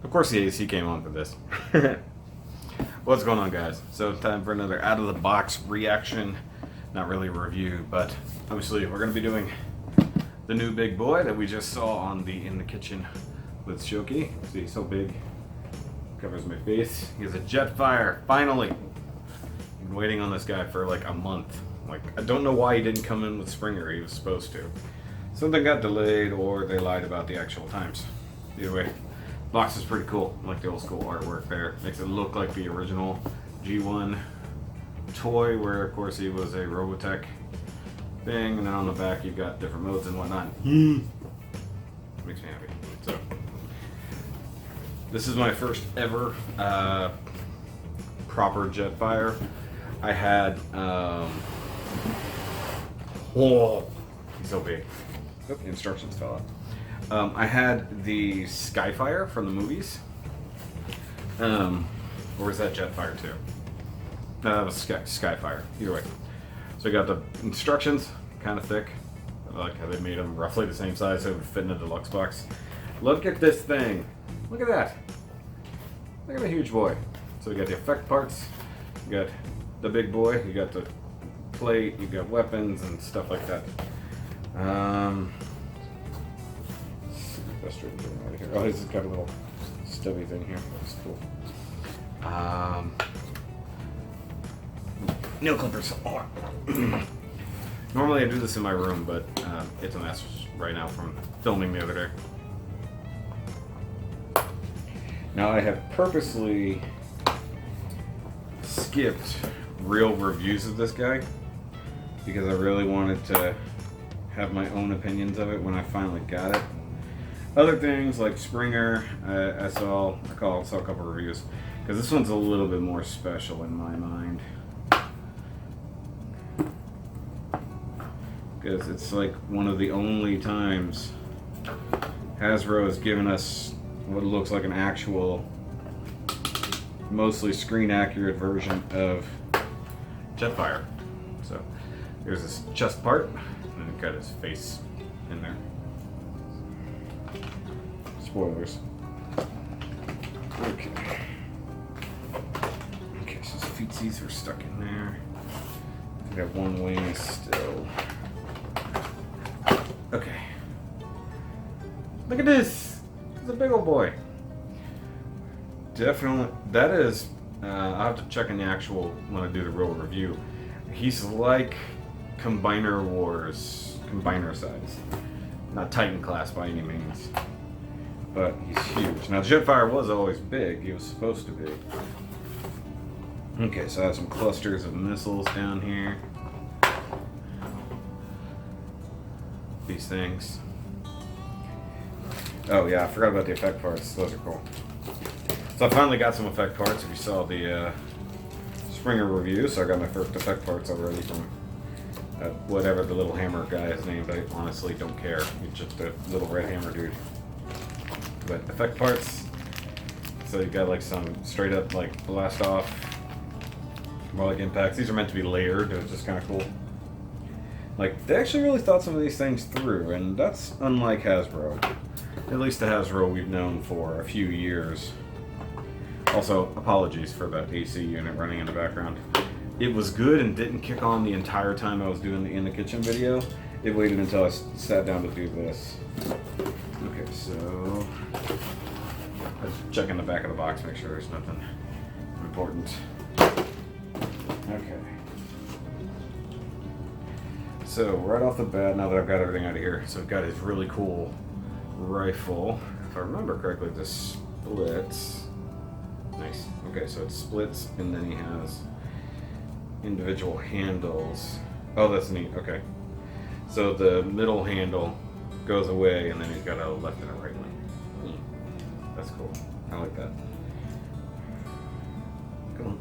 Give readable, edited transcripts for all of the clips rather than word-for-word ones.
Of course the AC came on for this. What's going on, guys? So time for another out of the box reaction. Not really a review, but obviously we're going to be doing the new big boy that we just saw on the In the Kitchen with Shoky. See, he's so big, covers my face. He has a JETFIRE, finally. I've been waiting on this guy for like a month. Like, I don't know why he didn't come in with Springer. He was supposed to. Something got delayed or they lied about the actual times. Either way, box is pretty cool. I like the old school artwork there. Makes it look like the original G1 toy, where of course he was a Robotech thing, and then on the back you've got different modes and whatnot. Makes me happy. So this is my first ever proper JETFIRE. I had whoa, he's so big. Oop, the instructions fell out. I had the Skyfire from the movies. Or was that JETFIRE too? No, that was Skyfire. Either way. So I got the instructions, kind of thick. I like how they made them roughly the same size so it would fit in a deluxe box. Look at this thing. Look at that. Look at the huge boy. So we got the effect parts. You got the big boy. You got the plate. You got weapons and stuff like that. Best way to get him out of here. Oh, he's got a little stubby thing here. That's cool. Nail clippers. Oh. Normally I do this in my room, but it's a mess right now from filming the other day. Now I have purposely skipped real reviews of this guy because I really wanted to have my own opinions of it when I finally got it. Other things like Springer, I saw a couple reviews because this one's a little bit more special in my mind. Because it's like one of the only times Hasbro has given us what looks like an actual, mostly screen accurate version of JETFIRE. So there's this chest part, and it got his face in there. Spoilers. Okay. Okay, so his feetsies are stuck in there. I got one wing still. Okay. Look at this! It's a big old boy. Definitely, that is, I'll have to check in the actual, when I do the real review. He's like Combiner Wars, Combiner size. Not Titan class by any means. But he's huge. Now, JETFIRE was always big. He was supposed to be. Okay, so I have some clusters of missiles down here. These things. Oh yeah, I forgot about the effect parts. Those are cool. So I finally got some effect parts. If you saw the Springer review, so I got my first effect parts already from whatever the little hammer guy is named. I honestly don't care. He's just a little red hammer dude. But effect parts. So you've got like some straight up like blast off, more like impacts. These are meant to be layered. It's just kind of cool. Like, they actually really thought some of these things through, and that's unlike Hasbro. At least the Hasbro we've known for a few years. Also, apologies for that AC unit running in the background. It was good and didn't kick on the entire time I was doing the In the Kitchen video. It waited until I sat down to do this. Okay, so let's check in the back of the box, make sure there's nothing important. Okay. So right off the bat, now that I've got everything out of here, so I've got his really cool rifle. If I remember correctly, this splits. Nice. Okay, so it splits, and then he has individual handles. Oh, that's neat. Okay. So the middle handle goes away, and then he's got a left and a right one. That's cool. I like that. Come on,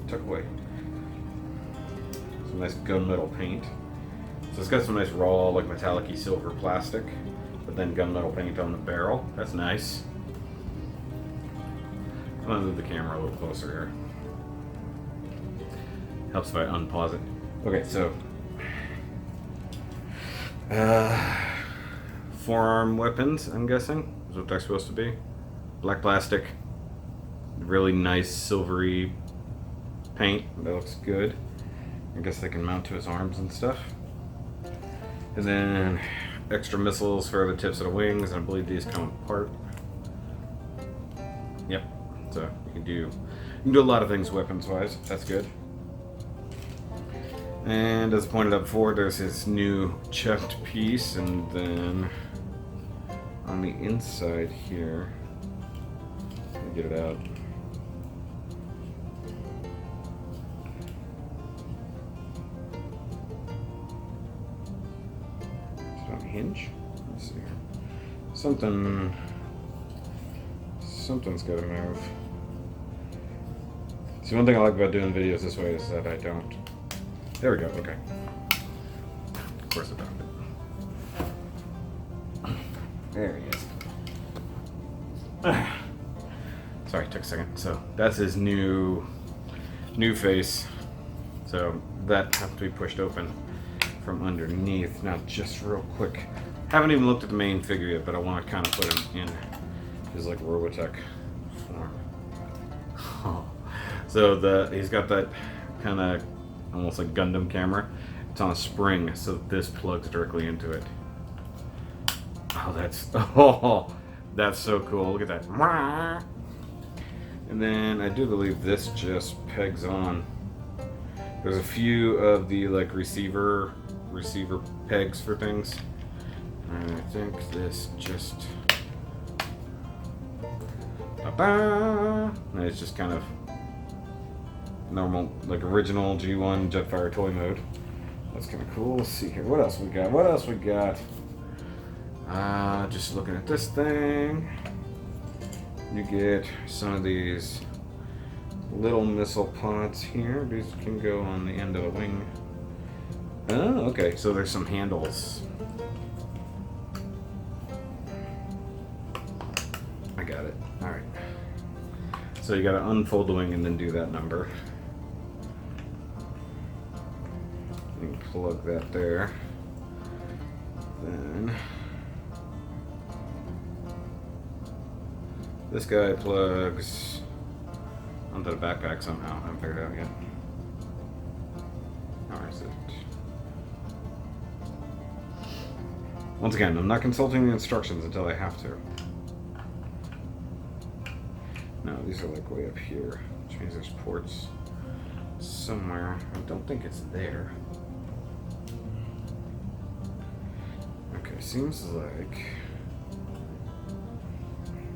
tuck away. Some nice gunmetal paint. So it's got some nice raw, like metallic-y silver plastic, but then gunmetal paint on the barrel. That's nice. I'm gonna move the camera a little closer here. Helps if I unpause it. Okay, so forearm weapons, I'm guessing, is what they're supposed to be. black plastic, really nice silvery paint. That looks good. I guess they can mount to his arms and stuff. And then extra missiles for the tips of the wings, and I believe these come apart. Yep. So you can do a lot of things weapons-wise. That's good. And as pointed out before, there's his new chucked piece, and then on the inside here, let me get it out. Is it on a hinge? Let's see here. Something's got to move. See, one thing I like about doing videos this way is that I don't. There we go, okay. Of course I found it. There he is. Sorry, took a second. So that's his new face. So that has to be pushed open from underneath. Now just real quick. Haven't even looked at the main figure yet, but I want to kind of put him in his like Robotech form. So he's got that kind of almost like Gundam camera. It's on a spring, so this plugs directly into it. Oh, that's so cool. Look at that. And then I do believe this just pegs on. There's a few of the like receiver pegs for things. And I think this just and it's just kind of normal, like original G1 Jetfire toy mode. That's kind of cool. Let's see here. What else we got? Just looking at this thing. You get some of these little missile pods here. These can go on the end of the wing. Oh, okay. So there's some handles. I got it. All right. So you got to unfold the wing and then do that number. You can plug that there. Then this guy plugs onto the backpack somehow. I haven't figured it out yet. Or is it? Once again, I'm not consulting the instructions until I have to. No, these are like way up here, which means there's ports somewhere. I don't think it's there. Okay, seems like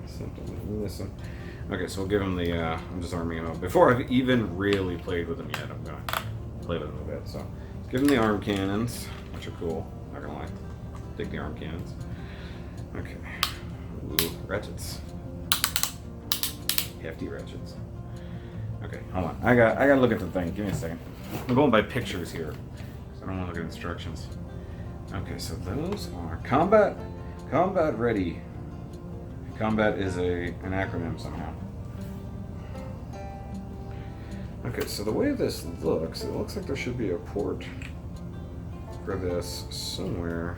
something missing. Okay, so we'll give him the, I'm just arming him up. Before I've even really played with him yet, I'm gonna play with him a bit. So, let's give him the arm cannons, which are cool, not gonna lie. Dig the arm cannons. Okay. Ooh, ratchets. Hefty ratchets. Okay, hold on. I gotta look at the thing. Give me a second. I'm going by pictures here, so I don't want to look at instructions. Okay, so those are combat ready. Combat is an acronym somehow. Okay, so the way this looks, it looks like there should be a port for this somewhere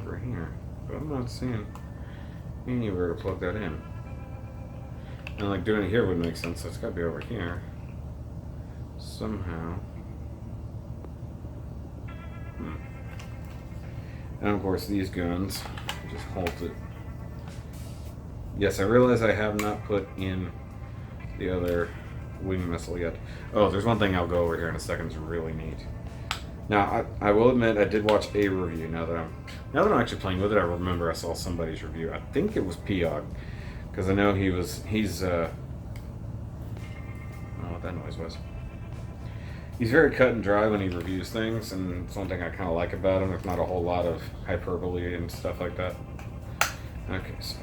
over here, but I'm not seeing anywhere to plug that in. And like doing it here would make sense, so it's gotta be over here somehow. And of course these guns just hold it. Yes, I realize I have not put in the other wing missile yet. Oh, there's one thing I'll go over here in a second. It's really neat. Now, I will admit I did watch a review. Now that I'm actually playing with it, I remember I saw somebody's review. I think it was Piog, because I know he's I don't know what that noise was. He's very cut and dry when he reviews things, and it's one thing I kind of like about him. There's not a whole lot of hyperbole and stuff like that. Okay, so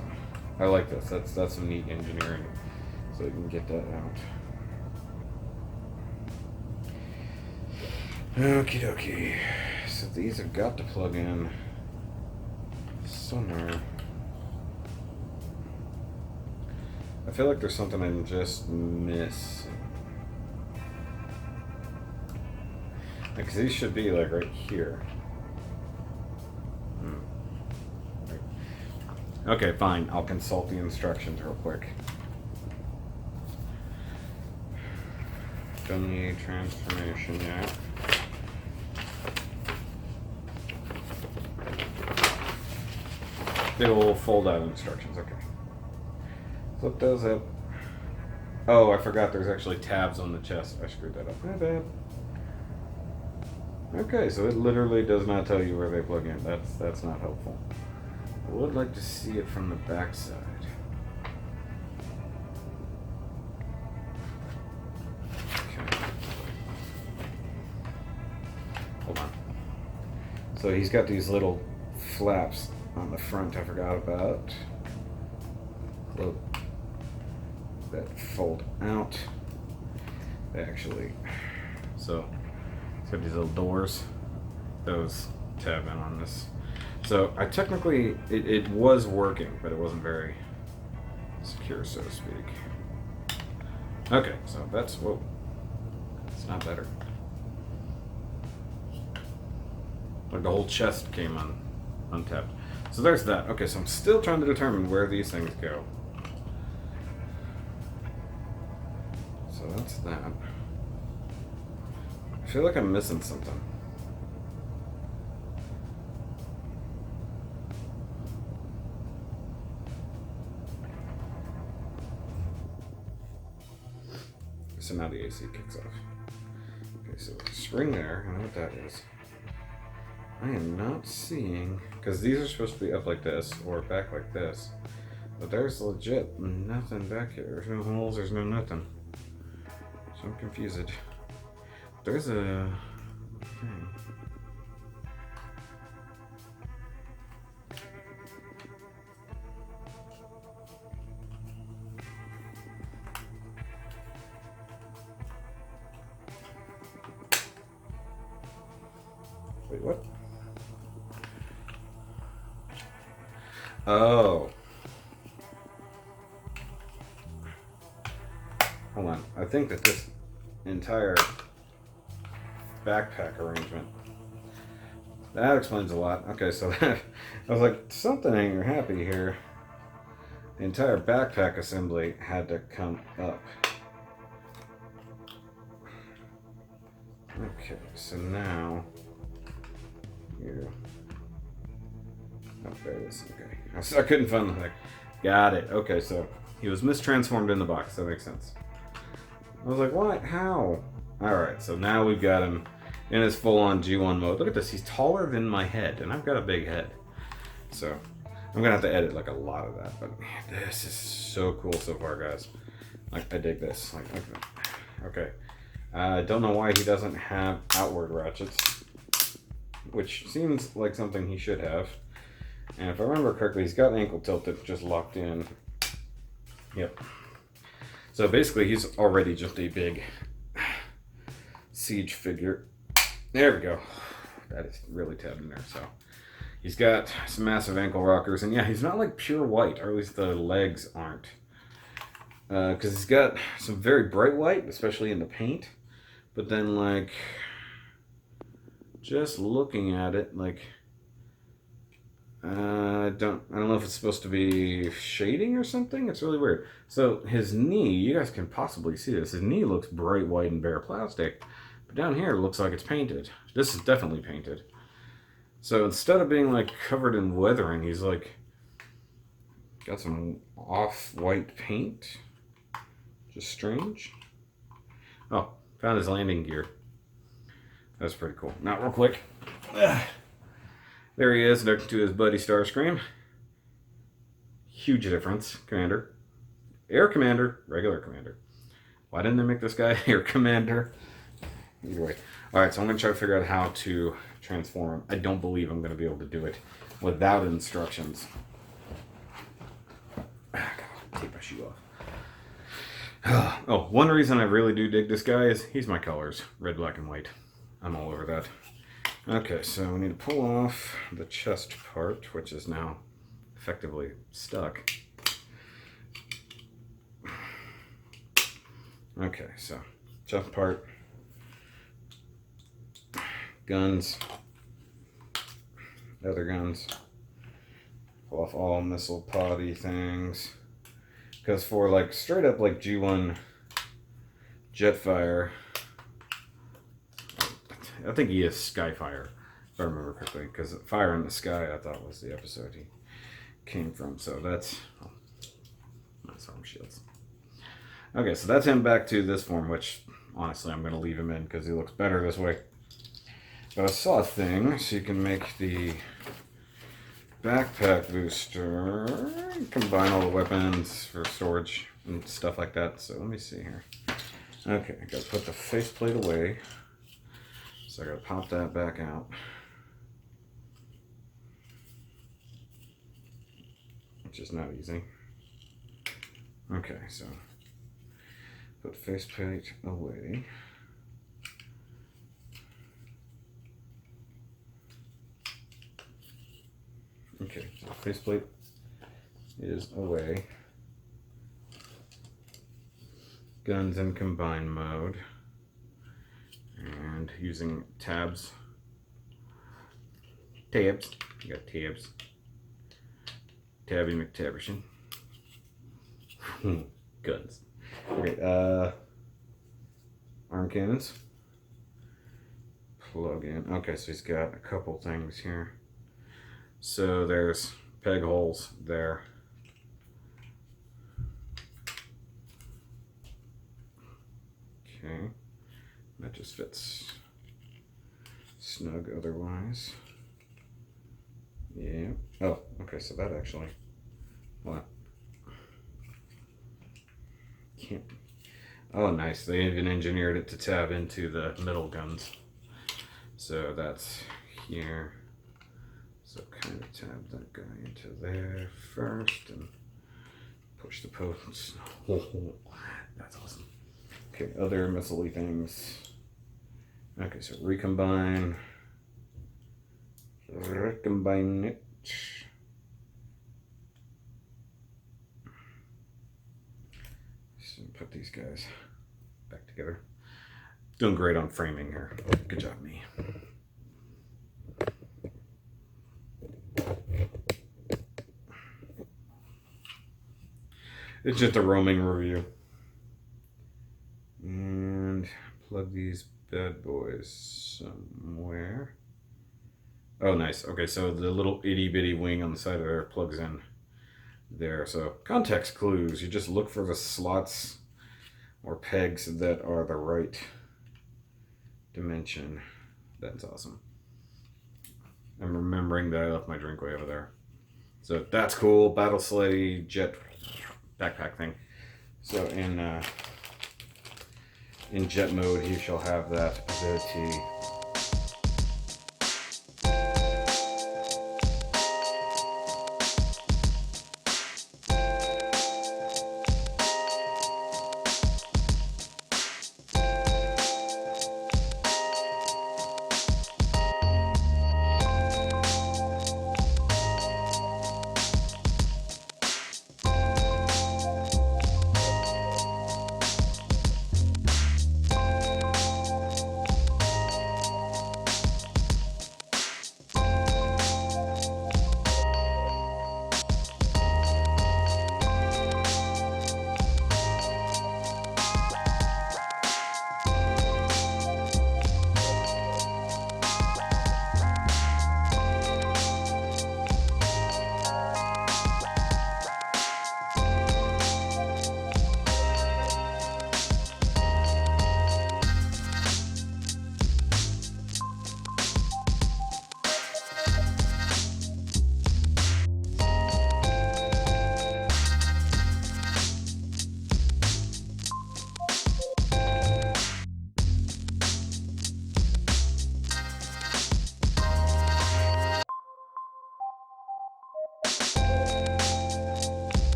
I like this. That's some neat engineering, so you can get that out. Okie dokie. So these have got to plug in somewhere. I feel like there's something I'm just missing. Because these should be like right here. Right. Okay, fine. I'll consult the instructions real quick. Done the transformation yet. Big old fold out instructions, okay. Flip those up. Oh, I forgot there's actually tabs on the chest. I screwed that up. My bad. Okay, so it literally does not tell you where they plug in. That's not helpful. I would like to see it from the back side. Okay. Hold on. So he's got these little flaps on the front I forgot about. That fold out. Actually, so it's got these little doors. Those tab in on this. So I technically, it was working, but it wasn't very secure, so to speak. Okay, so that's, whoa, it's not better. Like the whole chest came untapped. So there's that. Okay, so I'm still trying to determine where these things go. So that's that. I feel like I'm missing something. So now the AC kicks off. Okay, so spring there. I know what that is. I am not seeing, because these are supposed to be up like this or back like this, but there's legit nothing back here. There's no holes, there's no nothing. So I'm confused. There's a thing. Wait, what? Oh. Hold on. I think that this entire backpack arrangement, that explains a lot. Okay, so that, I was like, something ain't happy here. The entire backpack assembly had to come up. Okay, so now here. Oh, there it is. Okay. I couldn't find the thing. Got it. Okay, so he was mistransformed in the box. That makes sense. I was like, what? How? Alright, so now we've got him in his full-on G1 mode. Look at this. He's taller than my head, and I've got a big head. So I'm going to have to edit like a lot of that. But man, this is so cool so far, guys. Like, I dig this. Like, okay. I don't know why he doesn't have outward ratchets, which seems like something he should have. And if I remember correctly, he's got an ankle tilt that just locked in. Yep. So basically, he's already just a big siege figure. There we go. That is really tabbed in there. So he's got some massive ankle rockers. And yeah, he's not like pure white, or at least the legs aren't. Because he's got some very bright white, especially in the paint. But then, like, just looking at it, like, I don't know if it's supposed to be shading or something. It's really weird. So his knee, you guys can possibly see this. His knee looks bright white and bare plastic, but down here it looks like it's painted. This is definitely painted. So instead of being like covered in weathering, he's like got some off-white paint. Just strange. Oh, found his landing gear. That's pretty cool. Now, real quick. There he is next to his buddy Starscream. Huge difference, Commander. Air Commander, regular Commander. Why didn't they make this guy Air Commander? Either way. Alright, so I'm going to try to figure out how to transform him. I don't believe I'm going to be able to do it without instructions. Take my shoe off. Oh, one reason I really do dig this guy is he's my colors. Red, black, and white. I'm all over that. Okay, so we need to pull off the chest part, which is now effectively stuck. Okay, so chest part, guns, other guns, Pull off all missile poddy things. Because for like straight up like G1 Jetfire, I think he is Skyfire, if I remember correctly. Because Fire in the Sky, I thought was the episode he came from. So that's nice arm shields. Okay, so that's him back to this form, which honestly I'm going to leave him in because he looks better this way. But I saw a thing, so you can make the backpack booster, combine all the weapons for storage and stuff like that. So let me see here. Okay, I gotta put the faceplate away. So I gotta pop that back out. Which is not easy. Okay, so put faceplate away. Okay, so faceplate is away. Guns in combine mode. And using tabs. Tabs. You got tabs. Tabby McTaberson. Guns. Okay, arm cannons. Plug in. Okay, so he's got a couple things here. So there's peg holes there. Okay, that just fits snug otherwise. Yeah. Oh, okay, so that actually, what? Can't. Oh, nice. They even engineered it to tab into the middle guns. So that's here. So kind of tab that guy into there first and push the posts. That's awesome. Okay, other missile-y things. Okay, so recombine it. So put these guys back together. Doing great on framing here. Good job, me. It's just a roaming review. And plug these bad boys somewhere. Oh, nice. Okay, so the little itty bitty wing on the side of there plugs in there. So context clues. You just look for the slots or pegs that are the right dimension. That's awesome. I'm remembering that I left my drink way over there. So that's cool. Battle sleigh jet backpack thing. So in jet mode, he shall have that ability.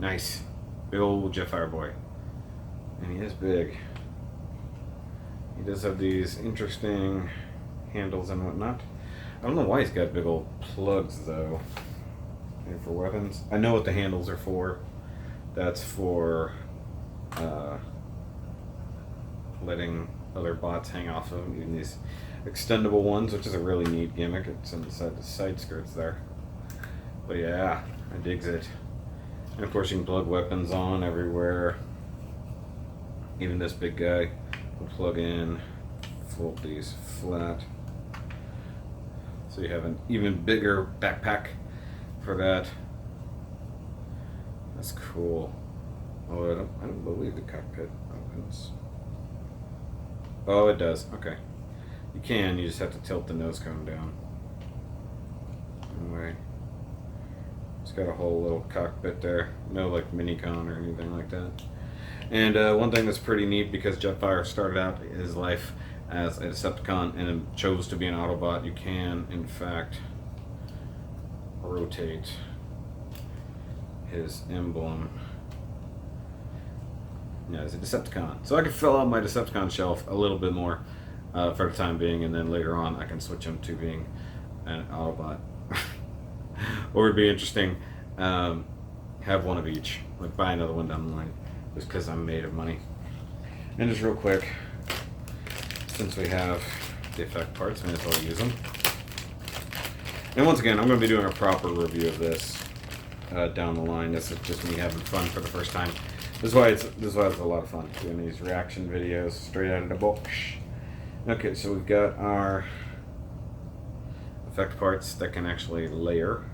Nice. Big old Jetfire boy. And he is big. He does have these interesting handles and whatnot. I don't know why he's got big old plugs though. And for weapons. I know what the handles are for. That's for letting other bots hang off of them, using these extendable ones, which is a really neat gimmick. It's inside the side skirts there. But yeah, I digs it. And of course you can plug weapons on everywhere. Even this big guy will plug in, fold these flat. So you have an even bigger backpack for that. That's cool. Oh, I don't believe the cockpit opens. Oh, it does. Okay. You can, you just have to tilt the nose cone down. Anyway. It's got a whole little cockpit there. No like mini con or anything like that. And one thing that's pretty neat, because Jetfire started out his life as a Decepticon and chose to be an Autobot, you can in fact rotate his emblem. Yeah, as a Decepticon. So I can fill out my Decepticon shelf a little bit more for the time being, and then later on I can switch him to being an Autobot. Or it'd be interesting, have one of each, like buy another one down the line, just because I'm made of money. And just real quick, since we have the effect parts, may as well use them. And once again, I'm going to be doing a proper review of this down the line. This is just me having fun for the first time. This is why it's a lot of fun doing these reaction videos straight out of the box. Okay, so we've got our effect parts that can actually layer.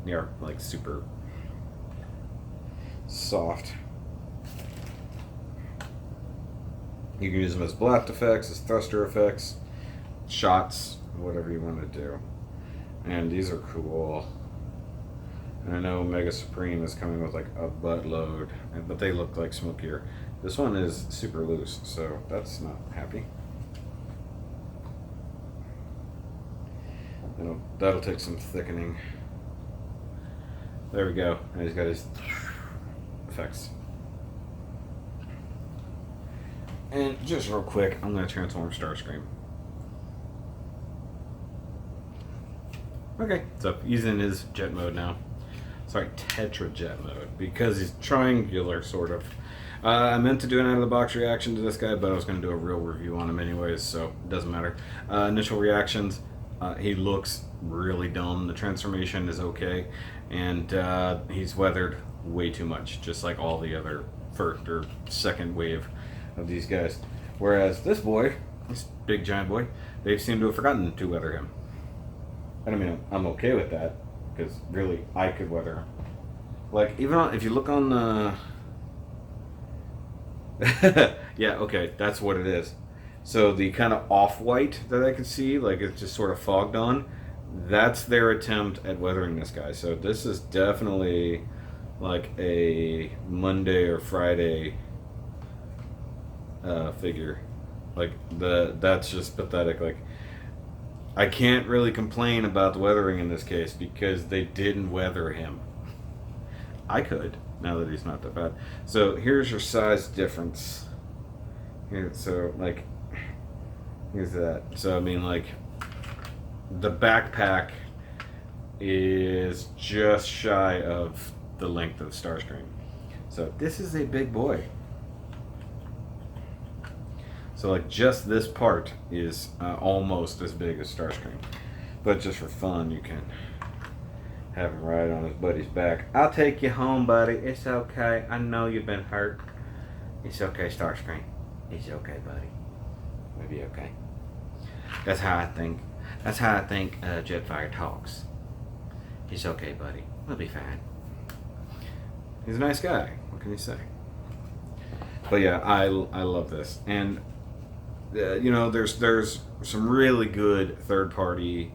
They are like super soft. You can use them as blast effects, as thruster effects, shots, whatever you want to do. And these are cool. And I know Mega Supreme is coming with like a buttload, but they look like smokier. This one is super loose, so that's not happy. That'll take some thickening. There we go. And he's got his effects. And just real quick, I'm going to transform Starscream. Okay, so he's in his jet mode now. Sorry, Tetra jet mode, because he's triangular, sort of. I meant to do an out-of-the-box reaction to this guy, but I was going to do a real review on him anyways, so it doesn't matter. Initial reactions, he looks really dumb. The transformation is okay, and he's weathered way too much, just like all the other first or second wave of these guys. Whereas this boy, this big giant boy, they seem to have forgotten to weather him. I mean, I'm okay with that, because really, I could weather him. Like, even if you look on the... yeah, okay, that's what it is. So the kind of off-white that I can see, like it's just sort of fogged on, that's their attempt at weathering this guy. So this is definitely like a Monday or Friday figure. Like, that's just pathetic. Like, I can't really complain about the weathering in this case because they didn't weather him. I could, now that he's not that bad. So here's your size difference. Here, so like, here's that. So I mean, like, the backpack is just shy of the length of Starscream. So this is a big boy. So like, just this part is almost as big as Starscream. But just for fun, you can have him ride on his buddy's back. I'll take you home, buddy. It's okay. I know you've been hurt. It's okay, Starscream. It's okay, buddy. We'll be okay. That's how I think. That's how I think Jetfire talks. It's okay, buddy. We'll be fine. He's a nice guy. What can you say? But yeah, I love this. And you know, there's some really good third-party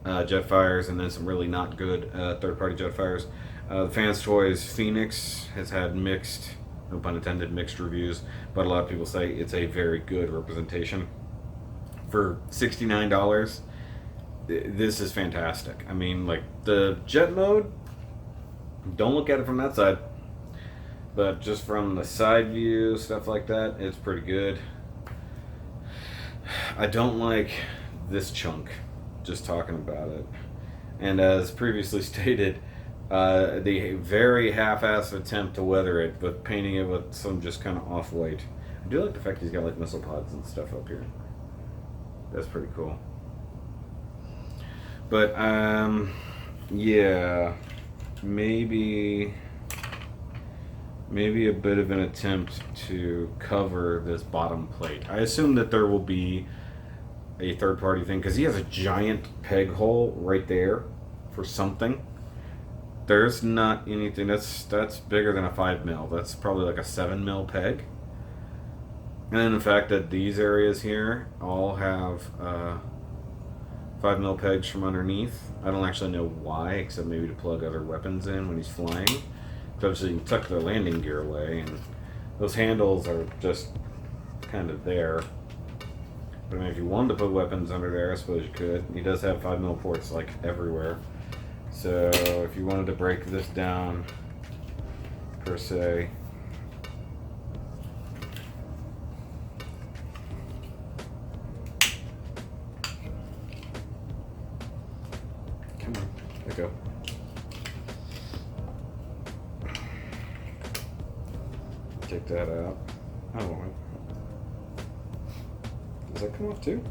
Jetfires, and then some really not good third-party Jetfires. The Fans Toys Phoenix has had mixed, no pun intended, mixed reviews, but a lot of people say it's a very good representation. For $69, this is fantastic. I mean, like, the jet mode, don't look at it from that side. But just from the side view, stuff like that, it's pretty good. I don't like this chunk, just talking about it. And as previously stated, the very half-assed attempt to weather it, but painting it with some just kind of off-white. I do like the fact he's got like missile pods and stuff up here. That's pretty cool. But yeah, maybe a bit of an attempt to cover this bottom plate. I assume that there will be a third-party thing because he has a giant peg hole right there for something. There's not anything that's bigger than a 5 mil. That's probably like a 7 mil peg. And then the fact that these areas here all have 5 mil pegs from underneath. I don't actually know why, except maybe to plug other weapons in when he's flying. Obviously, you can tuck the landing gear away, and those handles are just kind of there. But I mean, if you wanted to put weapons under there, I suppose you could. He does have 5 mil ports like everywhere. So if you wanted to break this down, per se, come on, let go. Take that out. Oh, does that come off too?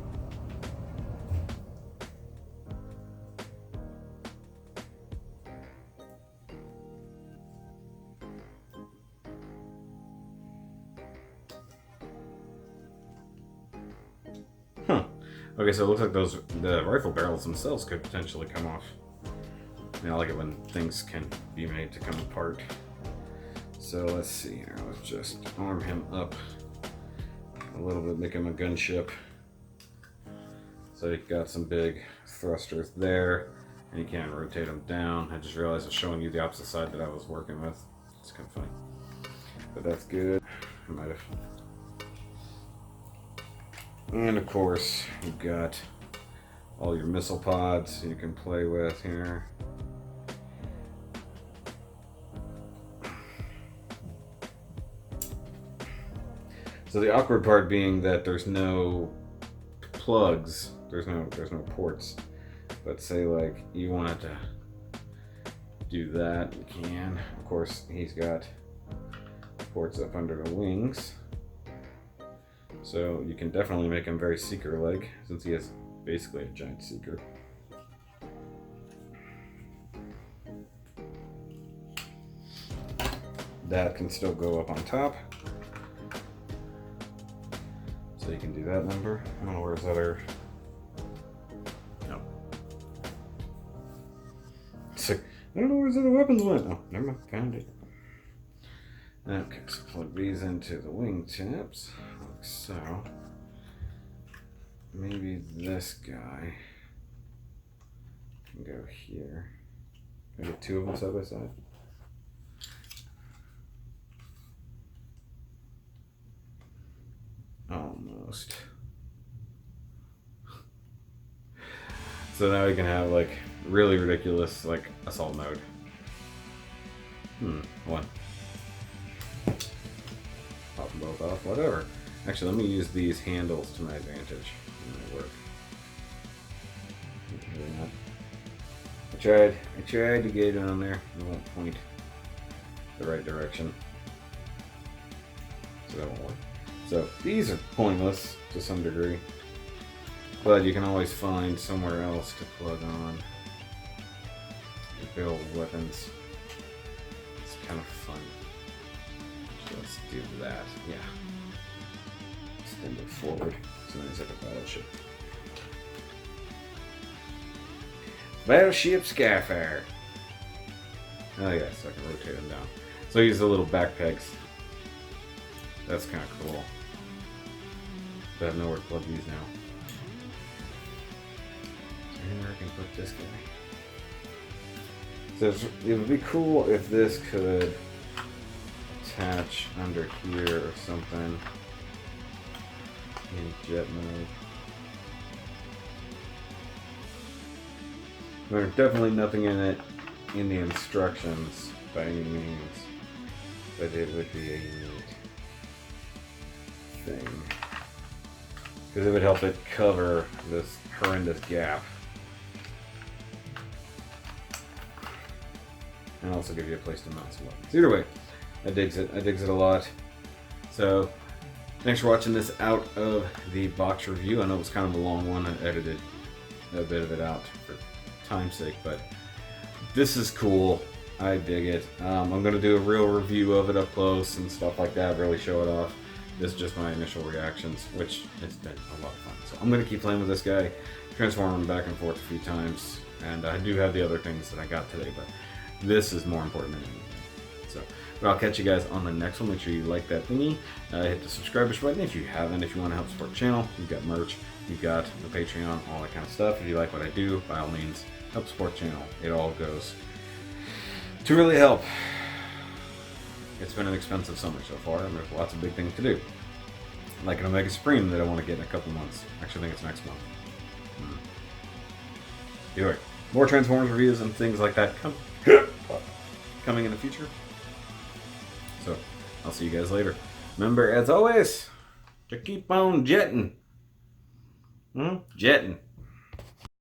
Huh. Okay, so it looks like the rifle barrels themselves could potentially come off. I mean, I like it when things can be made to come apart. So let's see here. Let's just arm him up a little bit, make him a gunship. So you've got some big thrusters there, and you can rotate them down. I just realized I was showing you the opposite side that I was working with. It's kind of funny, but that's good. I might have. And of course, you've got all your missile pods you can play with here. So the awkward part being that there's no plugs, there's no ports. But say like you wanted to do that, you can. Of course, he's got ports up under the wings. So you can definitely make him very seeker-like, since he has basically a giant seeker. That can still go up on top. So you can do that number. I don't know where's other. No. It's like, I don't know where his other weapons went. Oh, never mind. Found it. Okay, so plug these into the wingtips, like so. Maybe this guy can go here. Can I get two of them side by side? Almost. So now we can have like really ridiculous like assault mode. One. Pop them both off, whatever. Actually, let me use these handles to my advantage. It might work. Maybe not. I tried to get it on there. It won't point the right direction. So that won't work. So these are pointless to some degree, but you can always find somewhere else to plug on and build weapons. It's kind of fun. So let's do that. Yeah. Extend it forward so it's like a battleship. Battleship Skyfire. Oh yeah, so I can rotate them down. So I use the little back pegs. That's kind of cool. But I have nowhere to plug these now. So here I can put this guy. So it would be cool if this could attach under here or something in jet mode. There's definitely nothing in it in the instructions by any means. but it would be a neat thing. Because it would help it cover this horrendous gap. And also give you a place to mount some weapons. Either way, I digs it. I digs it a lot. So, thanks for watching this out of the box review. I know it was kind of a long one. I edited a bit of it out for time's sake, but this is cool. I dig it. I'm going to do a real review of it up close and stuff like that, really show it off. This is just my initial reactions, which has been a lot of fun. So I'm going to keep playing with this guy, transform him back and forth a few times, and I do have the other things that I got today, but this is more important than anything. So, but I'll catch you guys on the next one. Make sure you like that thingy. Hit the subscribe button if you haven't. If you want to help support the channel, we've got merch, we've got the Patreon, all that kind of stuff. If you like what I do, by all means, help support the channel. It all goes to really help. It's been an expensive summer so far, and there's lots of big things to do. Like an Omega Supreme that I want to get in a couple months. Actually, I think it's next month. Either way, more Transformers reviews and things like that coming in the future. So, I'll see you guys later. Remember, as always, to keep on jetting. Jetting.